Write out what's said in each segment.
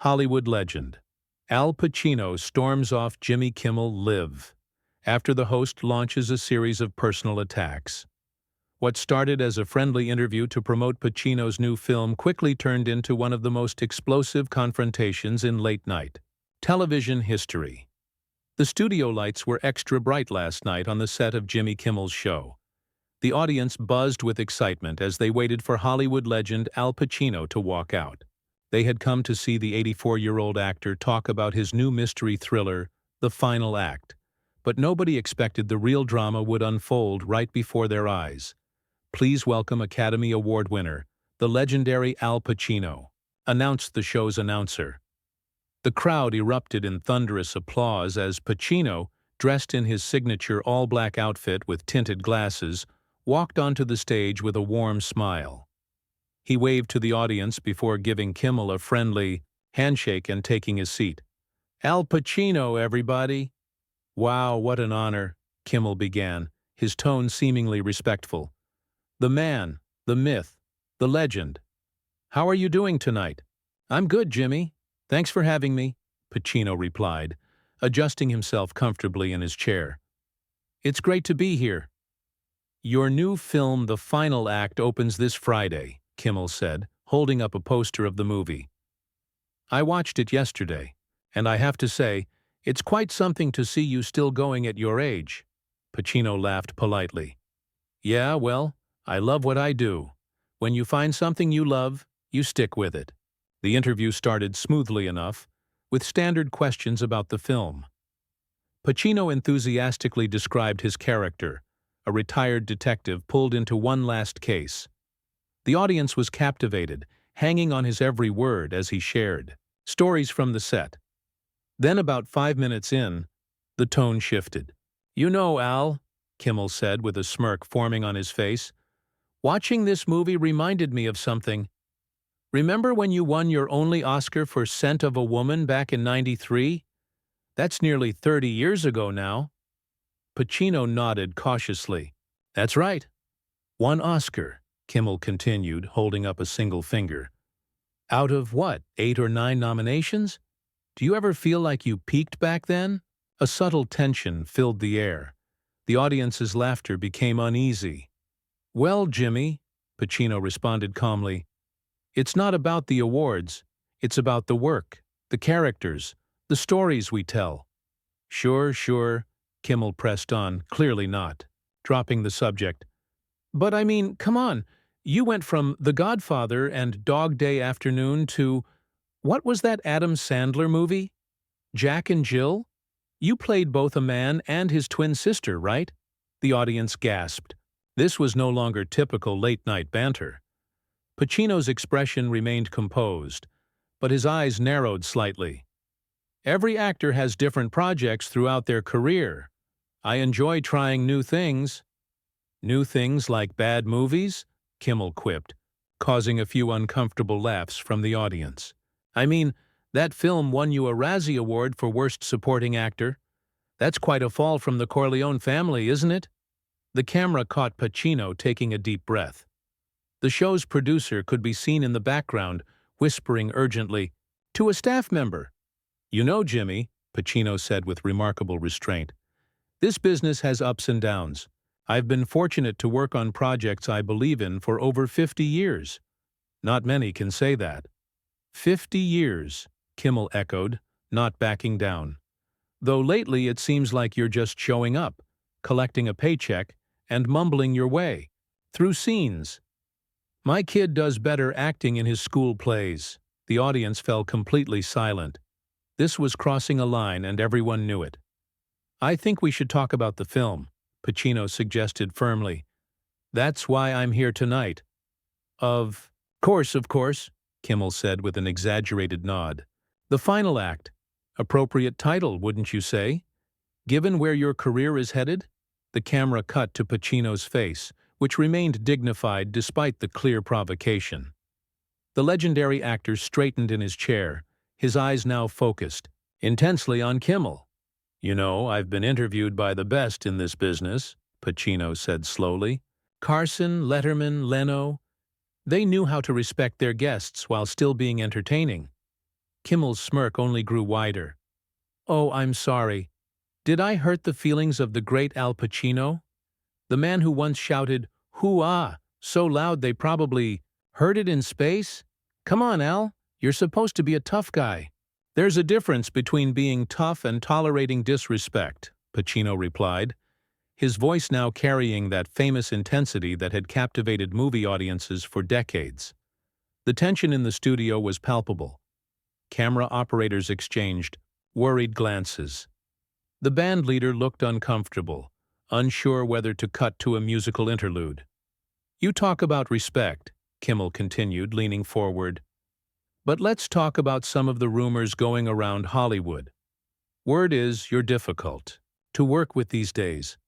Hollywood legend. Al Pacino storms off Jimmy Kimmel Live after the host launches a series of personal attacks. What started as a friendly interview to promote Pacino's new film quickly turned into one of the most explosive confrontations in late-night television history. The studio lights were extra bright last night on the set of Jimmy Kimmel's show. The audience buzzed with excitement as they waited for Hollywood legend Al Pacino to walk out. They had come to see the 84-year-old actor talk about his new mystery thriller, The Final Act. But nobody expected the real drama would unfold right before their eyes. Please welcome Academy Award winner, the legendary Al Pacino, announced the show's announcer. The crowd erupted in thunderous applause as Pacino, dressed in his signature all-black outfit with tinted glasses, walked onto the stage with a warm smile. He waved to the audience before giving Kimmel a friendly handshake and taking his seat. "Al Pacino, everybody." "Wow, what an honor," Kimmel began, his tone seemingly respectful. "The man, the myth, the legend. How are you doing tonight?" "I'm good, Jimmy. Thanks for having me," Pacino replied, adjusting himself comfortably in his chair. "It's great to be here." "Your new film, The Final Act, opens this Friday," Kimmel said, holding up a poster of the movie. "I watched it yesterday, and I have to say, it's quite something to see you still going at your age." Pacino laughed politely. "Yeah, well, I love what I do. When you find something you love, you stick with it." The interview started smoothly enough, with standard questions about the film. Pacino enthusiastically described his character, a retired detective pulled into one last case. The audience was captivated, hanging on his every word as he shared stories from the set. Then about 5 minutes in, the tone shifted. "You know, Al," Kimmel said with a smirk forming on his face, "watching this movie reminded me of something. Remember when you won your only Oscar for Scent of a Woman back in '93? That's nearly 30 years ago now." Pacino nodded cautiously. "That's right. One Oscar," Kimmel continued, holding up a single finger. "Out of what, 8 or 9 nominations? Do you ever feel like you peaked back then?" A subtle tension filled the air. The audience's laughter became uneasy. "Well, Jimmy," Pacino responded calmly, "it's not about the awards. It's about the work, the characters, the stories we tell." Sure, Kimmel pressed on, clearly not dropping the subject. "But I mean, come on, you went from The Godfather and Dog Day Afternoon to, what was that Adam Sandler movie? Jack and Jill? You played both a man and his twin sister, right?" The audience gasped. This was no longer typical late-night banter. Pacino's expression remained composed, but his eyes narrowed slightly. "Every actor has different projects throughout their career. I enjoy trying new things." "New things like bad movies?" Kimmel quipped, causing a few uncomfortable laughs from the audience. "I mean, that film won you a Razzie Award for Worst Supporting Actor. That's quite a fall from the Corleone family, isn't it?" The camera caught Pacino taking a deep breath. The show's producer could be seen in the background, whispering urgently, "To a staff member." "You know, Jimmy," Pacino said with remarkable restraint, "this business has ups and downs. I've been fortunate to work on projects I believe in for over 50 years. Not many can say that." 50 years, Kimmel echoed, not backing down. "Though lately it seems like you're just showing up, collecting a paycheck, and mumbling your way through scenes." "My kid does better acting in his school plays." The audience fell completely silent. This was crossing a line and everyone knew it. "I think we should talk about the film," Pacino suggested firmly. "That's why I'm here tonight." Of course," Kimmel said with an exaggerated nod. "The Final Act. Appropriate title, wouldn't you say? Given where your career is headed?" The camera cut to Pacino's face, which remained dignified despite the clear provocation. The legendary actor straightened in his chair, his eyes now focused intensely on Kimmel. "You know, I've been interviewed by the best in this business," Pacino said slowly. "Carson, Letterman, Leno. They knew how to respect their guests while still being entertaining." Kimmel's smirk only grew wider. "Oh, I'm sorry. Did I hurt the feelings of the great Al Pacino? The man who once shouted, 'Hoo-ah!' so loud they probably heard it in space? Come on, Al. You're supposed to be a tough guy." "There's a difference between being tough and tolerating disrespect," Pacino replied, his voice now carrying that famous intensity that had captivated movie audiences for decades. The tension in the studio was palpable. Camera operators exchanged worried glances. The band leader looked uncomfortable, unsure whether to cut to a musical interlude. "You talk about respect," Kimmel continued, leaning forward. "But let's talk about some of the rumors going around Hollywood. Word is you're difficult to work with these days.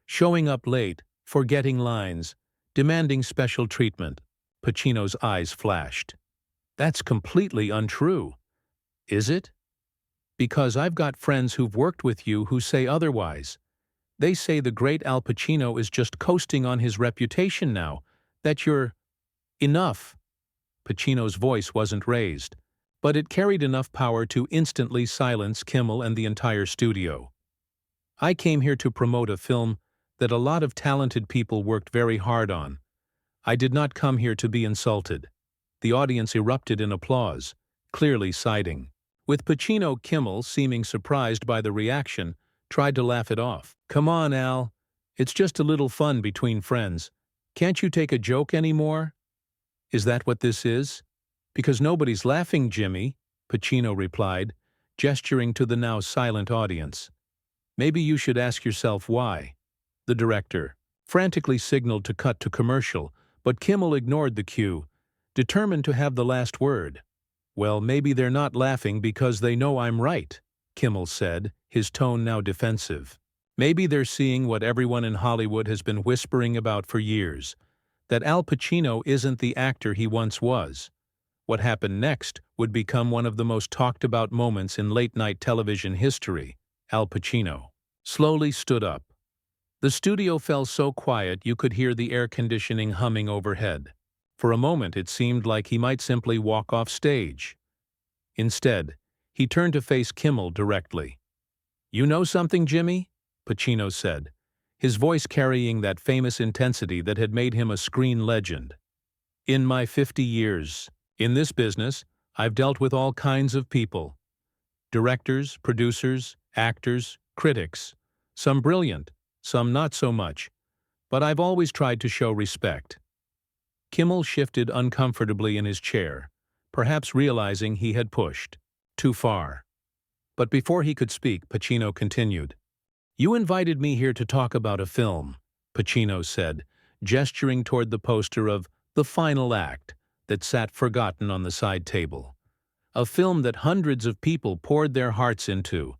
Showing up late, forgetting lines, demanding special treatment." Pacino's eyes flashed. "That's completely untrue." "Is it?" "Because I've got friends who've worked with you who say otherwise. They say the great Al Pacino is just coasting on his reputation now, that you're—" "Enough." Pacino's voice wasn't raised, but it carried enough power to instantly silence Kimmel and the entire studio. "I came here to promote a film that a lot of talented people worked very hard on. I did not come here to be insulted." The audience erupted in applause, clearly siding. With Pacino, Kimmel, seeming surprised by the reaction, tried to laugh it off. "Come on, Al. It's just a little fun between friends. Can't you take a joke anymore?" "Is that what this is?" "Because nobody's laughing, Jimmy," Pacino replied, gesturing to the now silent audience. "Maybe you should ask yourself why." The director frantically signaled to cut to commercial, but Kimmel ignored the cue, determined to have the last word. "Well, maybe they're not laughing because they know I'm right," Kimmel said, his tone now defensive. "Maybe they're seeing what everyone in Hollywood has been whispering about for years, that Al Pacino isn't the actor he once was. What happened next would become one of the most talked-about moments in late-night television history." Al Pacino slowly stood up. The studio fell so quiet you could hear the air conditioning humming overhead. For a moment it seemed like he might simply walk off stage. Instead, he turned to face Kimmel directly. "You know something, Jimmy?" Pacino said, his voice carrying that famous intensity that had made him a screen legend. "In my 50 years in this business, I've dealt with all kinds of people. Directors, producers, actors, critics. Some brilliant, some not so much. But I've always tried to show respect." Kimmel shifted uncomfortably in his chair, perhaps realizing he had pushed too far. But before he could speak, Pacino continued. "You invited me here to talk about a film," Pacino said, gesturing toward the poster of The Final Act that sat forgotten on the side table. "A film that hundreds of people poured their hearts into.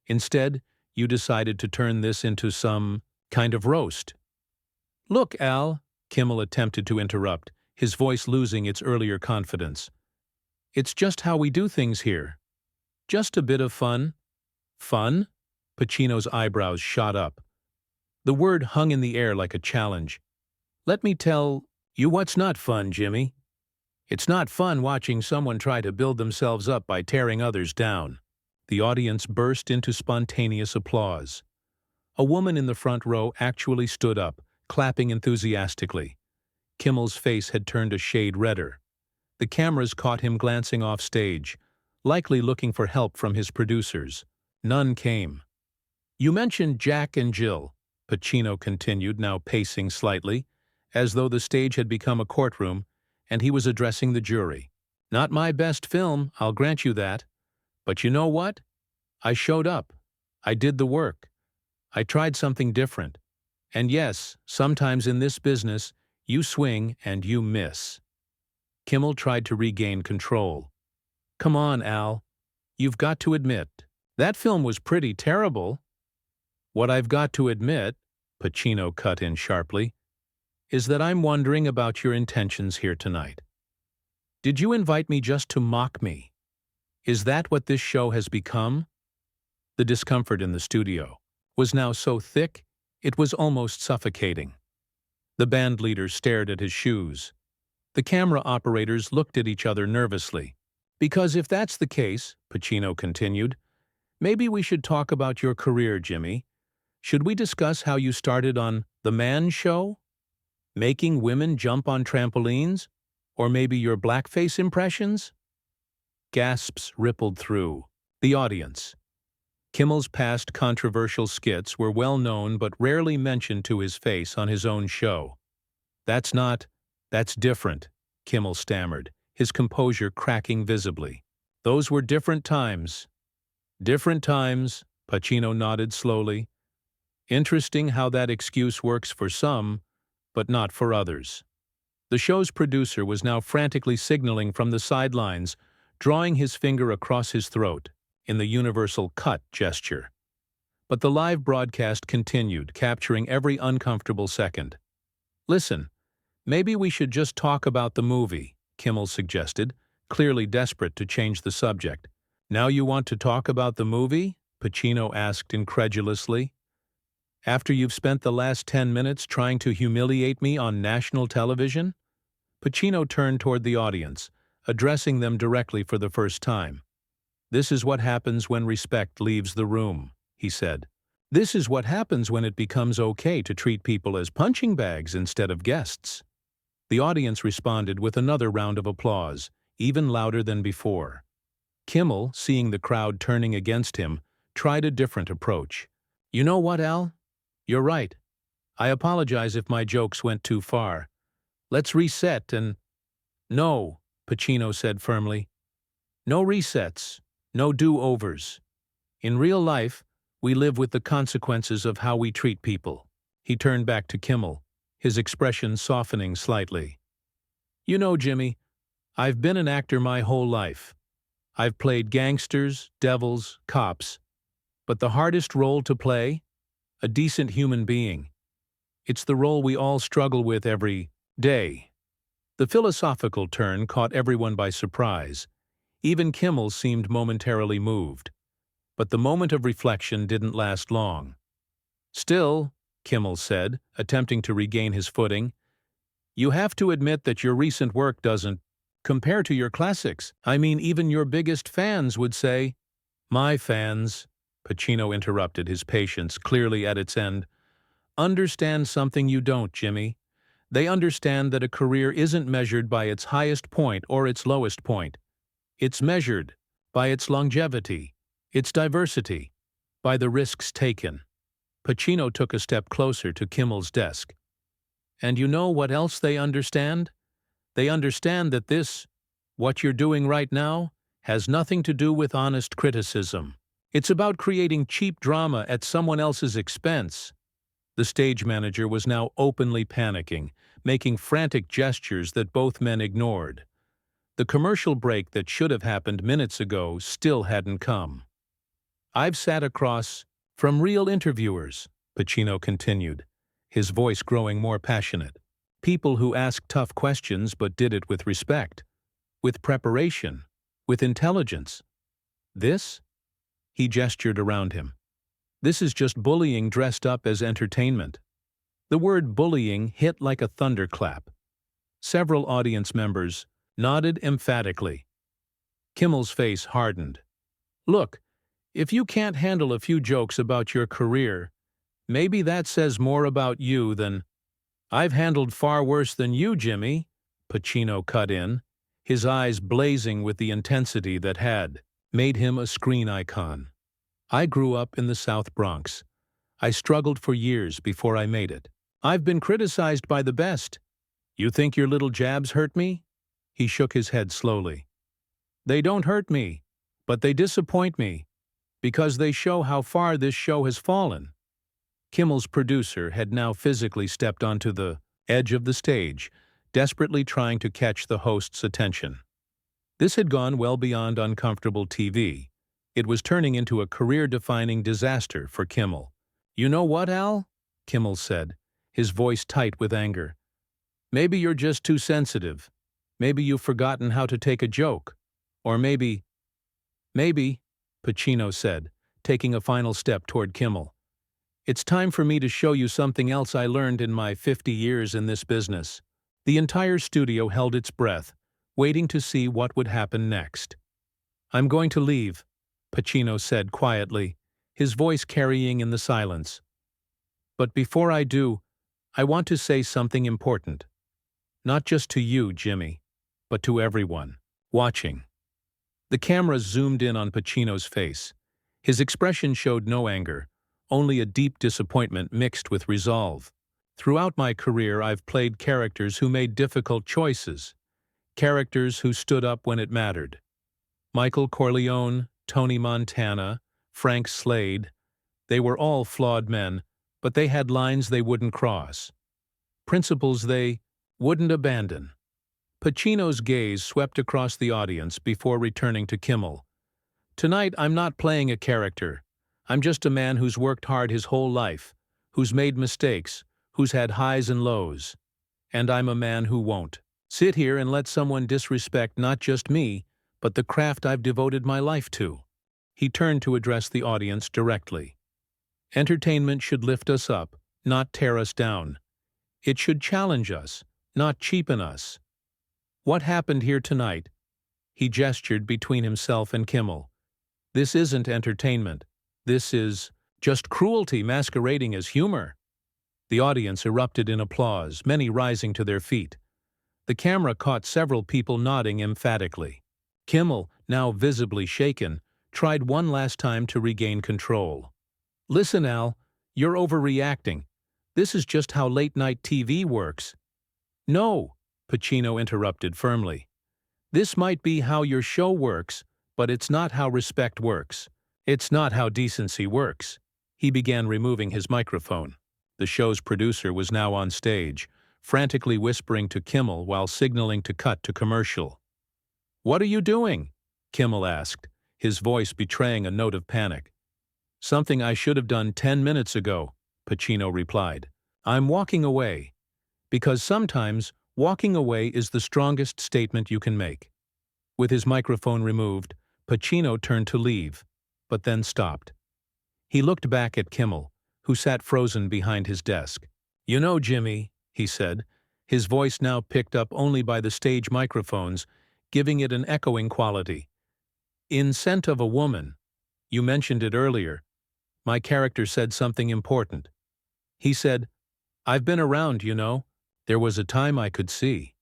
Instead, you decided to turn this into some kind of roast." "Look, Al," Kimmel attempted to interrupt, his voice losing its earlier confidence. "It's just how we do things here. Just a bit of fun." "Fun?" Pacino's eyebrows shot up. The word hung in the air like a challenge. "Let me tell you what's not fun, Jimmy. It's not fun watching someone try to build themselves up by tearing others down." The audience burst into spontaneous applause. A woman in the front row actually stood up, clapping enthusiastically. Kimmel's face had turned a shade redder. The cameras caught him glancing off stage, likely looking for help from his producers. None came. "You mentioned Jack and Jill," Pacino continued, now pacing slightly, as though the stage had become a courtroom and he was addressing the jury. "Not my best film, I'll grant you that. But you know what? I showed up. I did the work. I tried something different. And yes, sometimes in this business, you swing and you miss." Kimmel tried to regain control. "Come on, Al. You've got to admit, that film was pretty terrible." "What I've got to admit," Pacino cut in sharply, "is that I'm wondering about your intentions here tonight. Did you invite me just to mock me? Is that what this show has become?" The discomfort in the studio was now so thick, it was almost suffocating. The band leader stared at his shoes. The camera operators looked at each other nervously. Because if that's the case, Pacino continued, maybe we should talk about your career, Jimmy. Should we discuss how you started on The Man Show? Making women jump on trampolines? Or maybe your blackface impressions? Gasps rippled through the audience. Kimmel's past controversial skits were well known but rarely mentioned to his face on his own show. That's different, Kimmel stammered, his composure cracking visibly. Those were different times. Different times, Pacino nodded slowly. Interesting how that excuse works for some, but not for others. The show's producer was now frantically signaling from the sidelines, drawing his finger across his throat in the universal cut gesture. But the live broadcast continued, capturing every uncomfortable second. Listen, maybe we should just talk about the movie, Kimmel suggested, clearly desperate to change the subject. Now you want to talk about the movie? Pacino asked incredulously. After you've spent the last 10 minutes trying to humiliate me on national television? Pacino turned toward the audience, addressing them directly for the first time. This is what happens when respect leaves the room, he said. This is what happens when it becomes okay to treat people as punching bags instead of guests. The audience responded with another round of applause, even louder than before. Kimmel, seeing the crowd turning against him, tried a different approach. You know what, Al? You're right. I apologize if my jokes went too far. Let's reset and— No, Pacino said firmly. No resets, no do-overs. In real life, we live with the consequences of how we treat people. He turned back to Kimmel, his expression softening slightly. You know, Jimmy, I've been an actor my whole life. I've played gangsters, devils, cops. But the hardest role to play? A decent human being. It's the role we all struggle with every day. The philosophical turn caught everyone by surprise. Even Kimmel seemed momentarily moved. But the moment of reflection didn't last long. Still, Kimmel said, attempting to regain his footing, you have to admit that your recent work doesn't compare to your classics. I mean, even your biggest fans would say— My fans, Pacino interrupted, his patience clearly at its end, understand something you don't, Jimmy. They understand that a career isn't measured by its highest point or its lowest point. It's measured by its longevity, its diversity, by the risks taken. Pacino took a step closer to Kimmel's desk. And you know what else they understand? They understand that what you're doing right now, has nothing to do with honest criticism. It's about creating cheap drama at someone else's expense. The stage manager was now openly panicking, making frantic gestures that both men ignored. The commercial break that should have happened minutes ago still hadn't come. I've sat across from real interviewers, Pacino continued, his voice growing more passionate. People who asked tough questions but did it with respect, with preparation, with intelligence. This? He gestured around him. This is just bullying dressed up as entertainment. The word bullying hit like a thunderclap. Several audience members nodded emphatically. Kimmel's face hardened. Look, if you can't handle a few jokes about your career, maybe that says more about you than— I've handled far worse than you, Jimmy, Pacino cut in, his eyes blazing with the intensity that had made him a screen icon. I grew up in the South Bronx. I struggled for years before I made it. I've been criticized by the best. You think your little jabs hurt me? He shook his head slowly. They don't hurt me, but they disappoint me, because they show how far this show has fallen. Kimmel's producer had now physically stepped onto the edge of the stage, desperately trying to catch the host's attention. This had gone well beyond uncomfortable TV. It was turning into a career-defining disaster for Kimmel. You know what, Al? Kimmel said, his voice tight with anger. Maybe you're just too sensitive. Maybe you've forgotten how to take a joke. Or maybe, Pacino said, taking a final step toward Kimmel. It's time for me to show you something else I learned in my 50 years in this business. The entire studio held its breath, waiting to see what would happen next. "I'm going to leave," Pacino said quietly, his voice carrying in the silence. "But before I do, I want to say something important. Not just to you, Jimmy, but to everyone watching." The camera zoomed in on Pacino's face. His expression showed no anger, only a deep disappointment mixed with resolve. "Throughout my career, I've played characters who made difficult choices, characters who stood up when it mattered. Michael Corleone, Tony Montana, Frank Slade, they were all flawed men, but they had lines they wouldn't cross, principles they wouldn't abandon." Pacino's gaze swept across the audience before returning to Kimmel. "Tonight, I'm not playing a character. I'm just a man who's worked hard his whole life, who's made mistakes, who's had highs and lows. And I'm a man who won't sit here and let someone disrespect not just me, but the craft I've devoted my life to." He turned to address the audience directly. "Entertainment should lift us up, not tear us down. It should challenge us, not cheapen us. What happened here tonight?" He gestured between himself and Kimmel. "This isn't entertainment. This is just cruelty masquerading as humor." The audience erupted in applause, many rising to their feet. The camera caught several people nodding emphatically. Kimmel, now visibly shaken, tried one last time to regain control. "Listen, Al, you're overreacting. This is just how late-night TV works." "No," Pacino interrupted firmly. "This might be how your show works, but it's not how respect works. It's not how decency works." He began removing his microphone. The show's producer was now on stage, frantically whispering to Kimmel while signaling to cut to commercial. "What are you doing?" Kimmel asked, his voice betraying a note of panic. "Something I should have done 10 minutes ago," Pacino replied. "I'm walking away. Because sometimes walking away is the strongest statement you can make." With his microphone removed, Pacino turned to leave, but then stopped. He looked back at Kimmel, who sat frozen behind his desk. "You know, Jimmy," he said, his voice now picked up only by the stage microphones, giving it an echoing quality. "In Scent of a Woman, you mentioned it earlier, my character said something important. He said, 'I've been around, you know. There was a time I could see.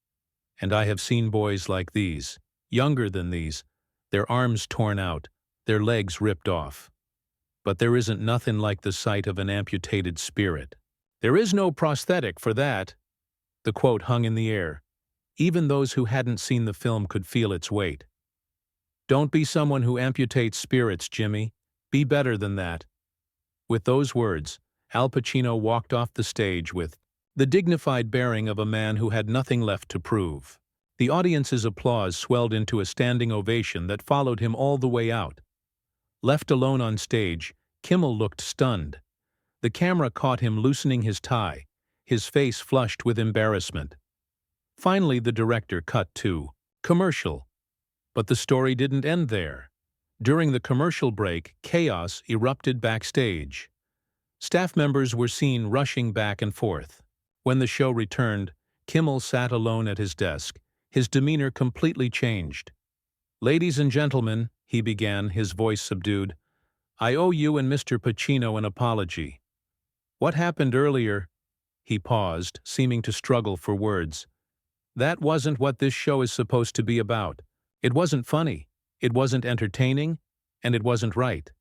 And I have seen boys like these, younger than these, their arms torn out, their legs ripped off. But there isn't nothing like the sight of an amputated spirit. There is no prosthetic for that.'" The quote hung in the air. Even those who hadn't seen the film could feel its weight. "Don't be someone who amputates spirits, Jimmy. Be better than that." With those words, Al Pacino walked off the stage with the dignified bearing of a man who had nothing left to prove. The audience's applause swelled into a standing ovation that followed him all the way out. Left alone on stage, Kimmel looked stunned. The camera caught him loosening his tie, his face flushed with embarrassment. Finally, the director cut to commercial. But the story didn't end there. During the commercial break, chaos erupted backstage. Staff members were seen rushing back and forth. When the show returned, Kimmel sat alone at his desk, his demeanor completely changed. "Ladies and gentlemen," he began, his voice subdued, "I owe you and Mr. Pacino an apology. What happened earlier—" He paused, seeming to struggle for words. "That wasn't what this show is supposed to be about. It wasn't funny, it wasn't entertaining, and it wasn't right."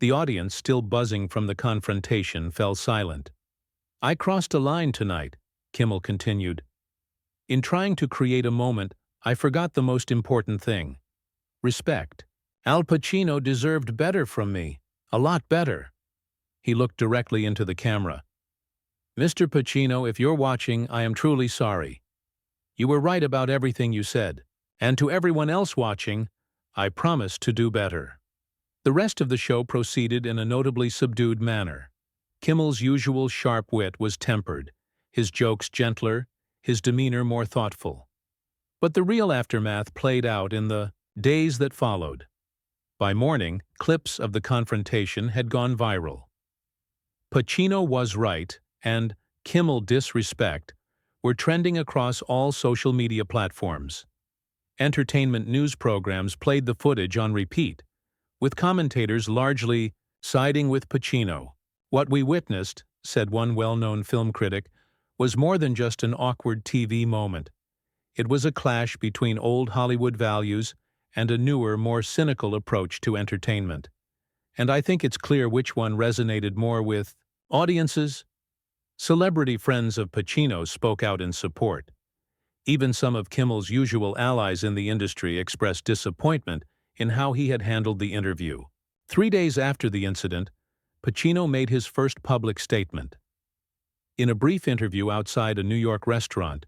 The audience, still buzzing from the confrontation, fell silent. "I crossed a line tonight," Kimmel continued. "In trying to create a moment, I forgot the most important thing. Respect. Al Pacino deserved better from me. A lot better." He looked directly into the camera. "Mr. Pacino, if you're watching, I am truly sorry. You were right about everything you said. And to everyone else watching, I promise to do better." The rest of the show proceeded in a notably subdued manner. Kimmel's usual sharp wit was tempered, his jokes gentler, his demeanor more thoughtful. But the real aftermath played out in the days that followed. By morning, clips of the confrontation had gone viral. Pacino was right and Kimmel disrespect were trending across all social media platforms. Entertainment news programs played the footage on repeat, with commentators largely siding with Pacino. What we witnessed, said one well-known film critic, was more than just an awkward TV moment. It was a clash between old Hollywood values and a newer, more cynical approach to entertainment. And I think it's clear which one resonated more with audiences. Celebrity friends of Pacino spoke out in support. Even some of Kimmel's usual allies in the industry expressed disappointment in how he had handled the interview. 3 days after the incident, Pacino made his first public statement. In a brief interview outside a New York restaurant,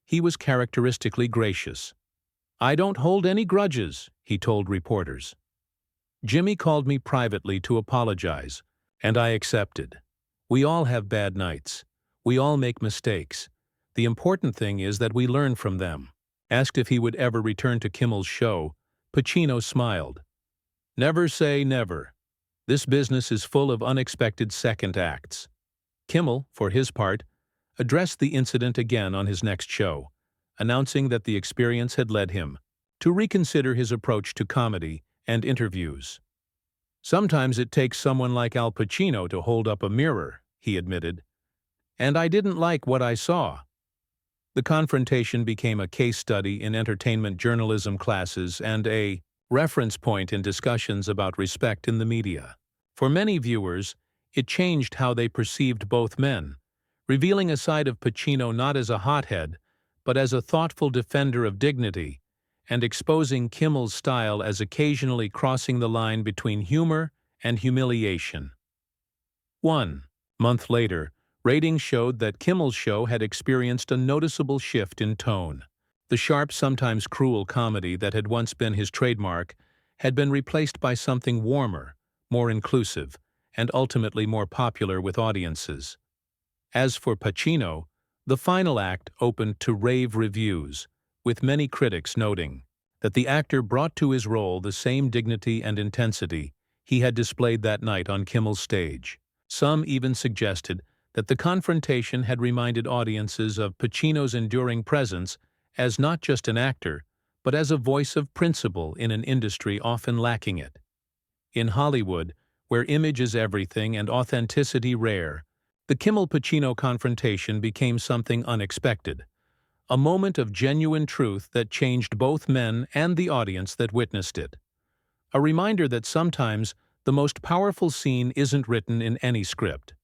he was characteristically gracious. "I don't hold any grudges," he told reporters. "Jimmy called me privately to apologize, and I accepted. We all have bad nights. We all make mistakes. The important thing is that we learn from them." Asked if he would ever return to Kimmel's show, Pacino smiled. "Never say never. This business is full of unexpected second acts." Kimmel, for his part, addressed the incident again on his next show, announcing that the experience had led him to reconsider his approach to comedy and interviews. "Sometimes it takes someone like Al Pacino to hold up a mirror," he admitted. "And I didn't like what I saw." The confrontation became a case study in entertainment journalism classes and a reference point in discussions about respect in the media. For many viewers, it changed how they perceived both men, revealing a side of Pacino not as a hothead, but as a thoughtful defender of dignity, and exposing Kimmel's style as occasionally crossing the line between humor and humiliation. 1 month later, ratings showed that Kimmel's show had experienced a noticeable shift in tone. The sharp, sometimes cruel comedy that had once been his trademark had been replaced by something warmer, more inclusive, and ultimately more popular with audiences. As for Pacino, the final act opened to rave reviews, with many critics noting that the actor brought to his role the same dignity and intensity he had displayed that night on Kimmel's stage. Some even suggested that the confrontation had reminded audiences of Pacino's enduring presence as not just an actor, but as a voice of principle in an industry often lacking it. In Hollywood, where image is everything and authenticity rare, the Kimmel-Pacino confrontation became something unexpected, a moment of genuine truth that changed both men and the audience that witnessed it. A reminder that sometimes the most powerful scene isn't written in any script.